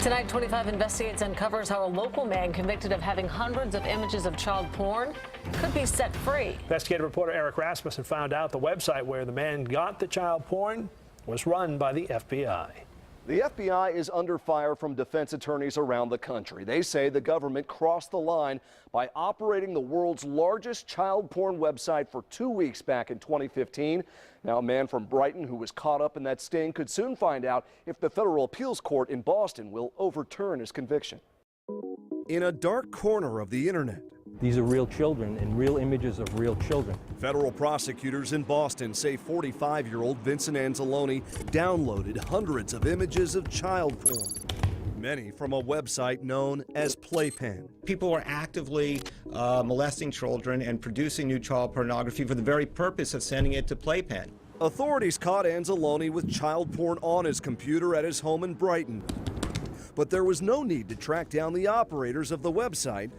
Tonight, 25 Investigates uncovers how a local man convicted of having hundreds of images of child porn could be set free. Investigative reporter Eric Rasmussen found out the website where the man got the child porn was run by the FBI. The FBI is under fire from defense attorneys around the country. They say the government crossed the line by operating the world's largest child porn website for 2 weeks back in 2015. Now, a man from Brighton who was caught up in that sting could soon find out if the federal appeals court in Boston will overturn his conviction. In a dark corner of the internet, these are real children and real images of real children. Federal prosecutors in Boston say 45-year-old Vincent Anzalone downloaded hundreds of images of child porn, many from a website known as Playpen. People are actively molesting children and producing new child pornography for the very purpose of sending it to Playpen. Authorities caught Anzalone with child porn on his computer at his home in Brighton. But there was no need to track down the operators of the website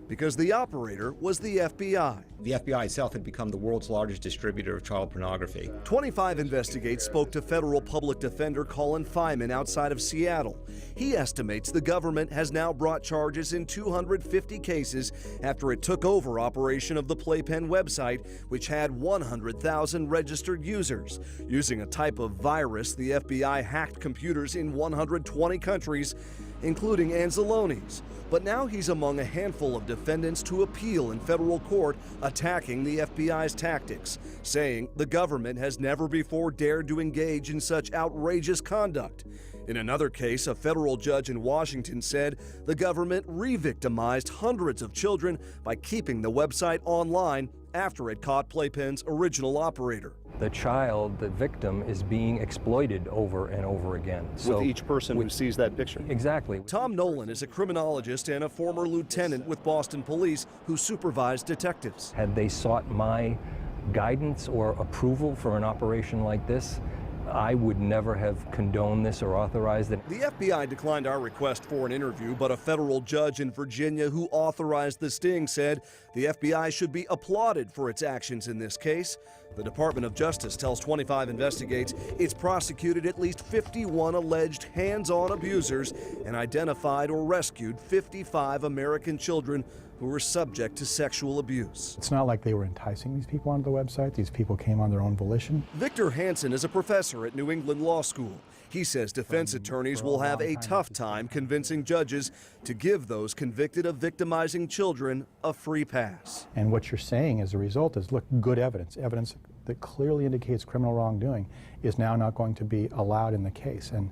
because the operator was the FBI. The FBI itself had become the world's largest distributor of child pornography. 25 Investigates spoke to federal public defender Colin Fineman outside of Seattle. He estimates the government has now brought charges in 250 cases after it took over operation of the Playpen website, which had 100,000 registered users. Using a type of virus, the FBI hacked computers in 120 countries, including Anzalone's. But now he's among a handful of defendants to appeal in federal court attacking the FBI's tactics, saying the government has never before dared to engage in such outrageous conduct. In another case, a federal judge in Washington said the government re-victimized hundreds of children by keeping the website online after it caught Playpen's original operator. The child, the victim, is being exploited over and over again. So with each person who sees that picture. Exactly. Tom Nolan is a criminologist and a former lieutenant with Boston Police who supervised detectives. Had they sought my guidance or approval for an operation like this, I would never have condoned this or authorized it. The FBI declined our request for an interview, but a federal judge in Virginia who authorized the sting said the FBI should be applauded for its actions in this case. The Department of Justice tells 25 Investigates it's prosecuted at least 51 alleged hands-on abusers and identified or rescued 55 American children who were subject to sexual abuse. It's not like they were enticing these people onto the website. These people came on their own volition. Victor Hansen is a professor at New England Law School. He says defense attorneys will have a tough time convincing judges to give those convicted of victimizing children a free pass. And what you're saying as a result is, look, good evidence, evidence that clearly indicates criminal wrongdoing is now not going to be allowed in the case. And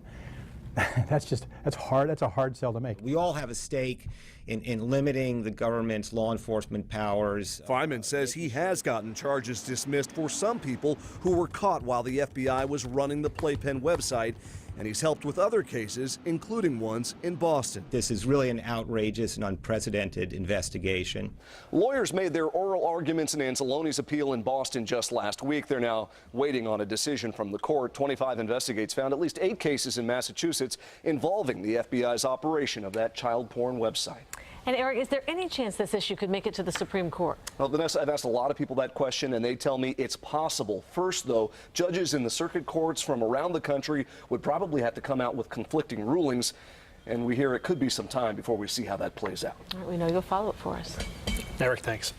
that's a hard sell to make. We all have a stake in limiting the government's law enforcement powers. Fineman says he has gotten charges dismissed for some people who were caught while the FBI was running the Playpen website, and he's helped with other cases, including ones in Boston. This is really an outrageous and unprecedented investigation. Lawyers made their oral arguments in Anzalone's appeal in Boston just last week. They're now waiting on a decision from the court. 25 Investigates found at least 8 cases in Massachusetts involving the FBI's operation of that child porn website. And Eric, is there any chance this issue could make it to the Supreme Court? Well, Vanessa, I've asked a lot of people that question, and they tell me it's possible. First, though, judges in the circuit courts from around the country would probably have to come out with conflicting rulings, and we hear it could be some time before we see how that plays out. All right, we know you'll follow it for us. Eric, thanks.